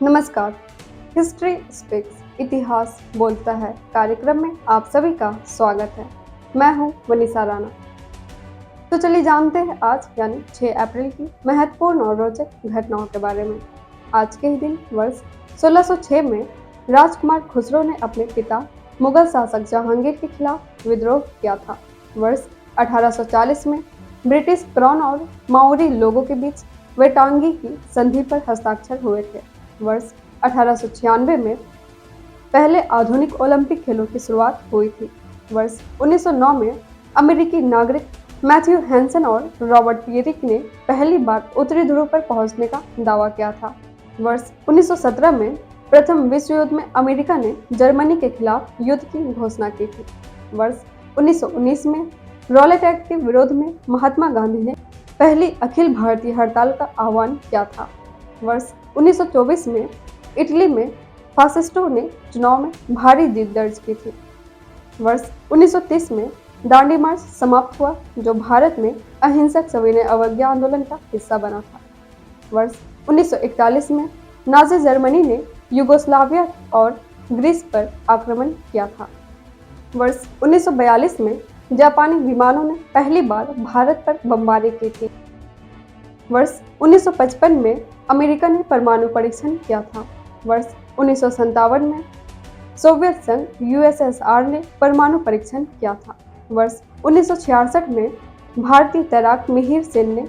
नमस्कार। History speaks इतिहास बोलता है कार्यक्रम में आप सभी का स्वागत है। मैं हूं वनिसा राणा। तो चलिए जानते हैं आज यानी 6 अप्रैल की महत्वपूर्ण और रोचक घटनाओं के बारे में। आज के ही दिन वर्ष 1606 में राजकुमार खुसरो ने अपने पिता मुगल शासक जहांगीर के खिलाफ विद्रोह किया था। वर्ष 1840 में ब्रिटिश क्राउन और माओरी लोगों के बीच वेटांगी की संधि पर हस्ताक्षर हुए थे। वर्ष 1896 में पहले आधुनिक ओलंपिक खेलों की शुरुआत हुई थी। वर्ष 1909 में अमेरिकी नागरिक मैथ्यू हैंसन और रॉबर्ट पियरिक ने पहली बार उत्तरी ध्रुव पर पहुंचने का दावा किया था। वर्ष 1917 में प्रथम विश्व युद्ध में अमेरिका ने जर्मनी के खिलाफ युद्ध की घोषणा की थी। वर्ष 1919 में रॉलेट एक्ट के विरोध में महात्मा गांधी ने पहली अखिल भारतीय हड़ताल का आह्वान किया था। वर्ष 1924 में इटली में फासिस्टों ने चुनाव में भारी जीत दर्ज की थी। वर्ष 1930 में दांडी मार्च समाप्त हुआ, जो भारत में अहिंसक सविनय अवज्ञा आंदोलन का हिस्सा बना था। वर्ष 1941 में नाजी जर्मनी ने यूगोस्लाविया और ग्रीस पर आक्रमण किया था। वर्ष 1942 में जापानी विमानों ने पहली बार भारत पर बमबारी की थी। वर्ष 1955 में अमेरिका ने परमाणु परीक्षण किया था। वर्ष 1957 में सोवियत संघ यूएसएसआर ने परमाणु परीक्षण किया था। वर्ष 1966 में भारतीय तैराक मिहिर सेन ने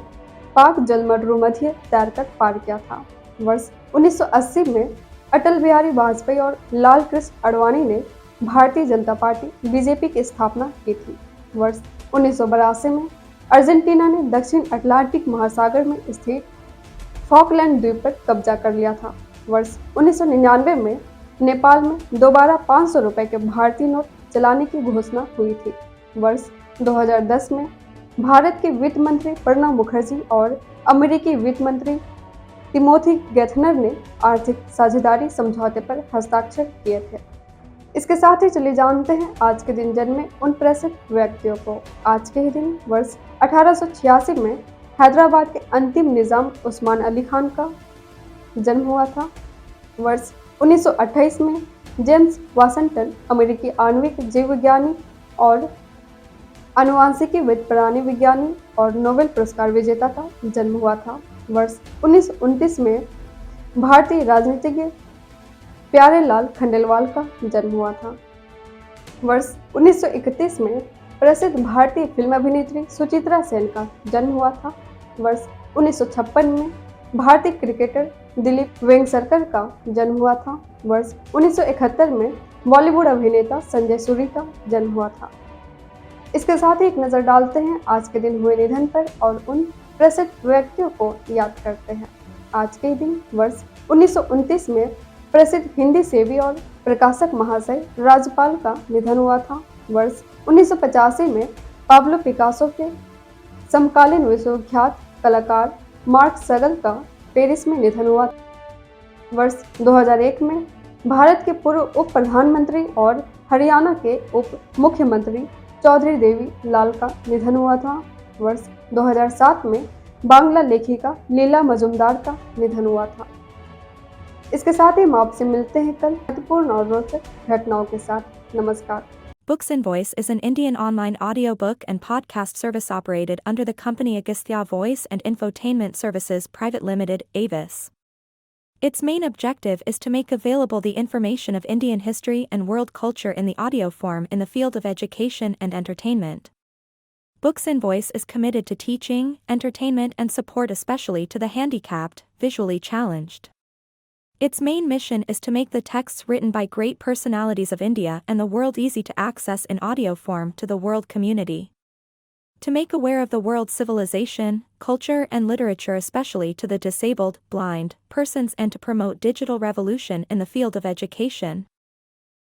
पाक जलमरुमध्य तैरकर पार किया था। वर्ष 1980 में अटल बिहारी वाजपेयी और लाल कृष्ण आडवाणी ने भारतीय जनता पार्टी बीजेपी की स्थापना की थी। वर्ष 1982 में अर्जेंटीना ने दक्षिण अटलांटिक महासागर में स्थित फॉकलैंड द्वीप पर कब्जा कर लिया था। वर्ष 1999 में नेपाल में दोबारा 500 रुपए के भारतीय नोट चलाने की घोषणा हुई थी। वर्ष 2010 में भारत के वित्त मंत्री प्रणब मुखर्जी और अमेरिकी वित्त मंत्री टिमोथी गेथनर ने आर्थिक साझेदारी समझौते पर हस्ताक्षर किए थे। इसके साथ ही चलिए जानते हैं आज के दिन जन्मे उन प्रसिद्ध व्यक्तियों को। आज के ही दिन वर्ष 1886 में हैदराबाद के अंतिम निजाम उस्मान अली खान का जन्म हुआ था। वर्ष 1928 में जेम्स वाशिंगटन अमेरिकी आणविक जीव विज्ञानी और आनुवांशिकी प्राणी विज्ञानी और नोबेल पुरस्कार विजेता का जन्म हुआ था। वर्ष 1929 में भारतीय राजनीतिज्ञ प्यारेलाल खंडेलवाल का जन्म हुआ था। वर्ष 1931 में प्रसिद्ध भारतीय फिल्म अभिनेत्री सुचित्रा सेन का जन्म हुआ था। वर्ष 1956 में भारतीय क्रिकेटर दिलीप वेंगसरकर का जन्म हुआ था। वर्ष 1971 में बॉलीवुड अभिनेता संजय सूरी का जन्म हुआ था। इसके साथ ही एक नज़र डालते हैं आज के दिन हुए निधन पर और उन प्रसिद्ध व्यक्तियों को याद करते हैं। आज के दिन वर्ष 1929 में प्रसिद्ध हिंदी सेवी और प्रकाशक महाशय राज्यपाल का निधन हुआ था। वर्ष 1985 में पाब्लो पिकासो के समकालीन विश्वविख्यात कलाकार मार्क सेगल का पेरिस में निधन हुआ। वर्ष 2001 में भारत के पूर्व उप प्रधानमंत्री और हरियाणा के उप मुख्यमंत्री चौधरी देवी लाल का निधन हुआ था। वर्ष 2007 में बांग्ला लेखिका लीला मजुमदार का निधन हुआ था। इसके साथ ही हम आपसे मिलते हैं कल महत्वपूर्ण और रोचक घटनाओं के साथ। नमस्कार। Books and Voice is an Indian online audiobook and podcast service operated under the company Agastya Voice and Infotainment Services Private Limited, Avis. Its main objective is to make available the information of Indian history and world culture in the audio form in the field of education and entertainment. Books and Voice is committed to teaching, entertainment and support especially to the handicapped, visually challenged. Its main mission is to make the texts written by great personalities of India and the world easy to access in audio form to the world community. To make aware of the world's civilization, culture and literature especially to the disabled, blind, persons and to promote digital revolution in the field of education.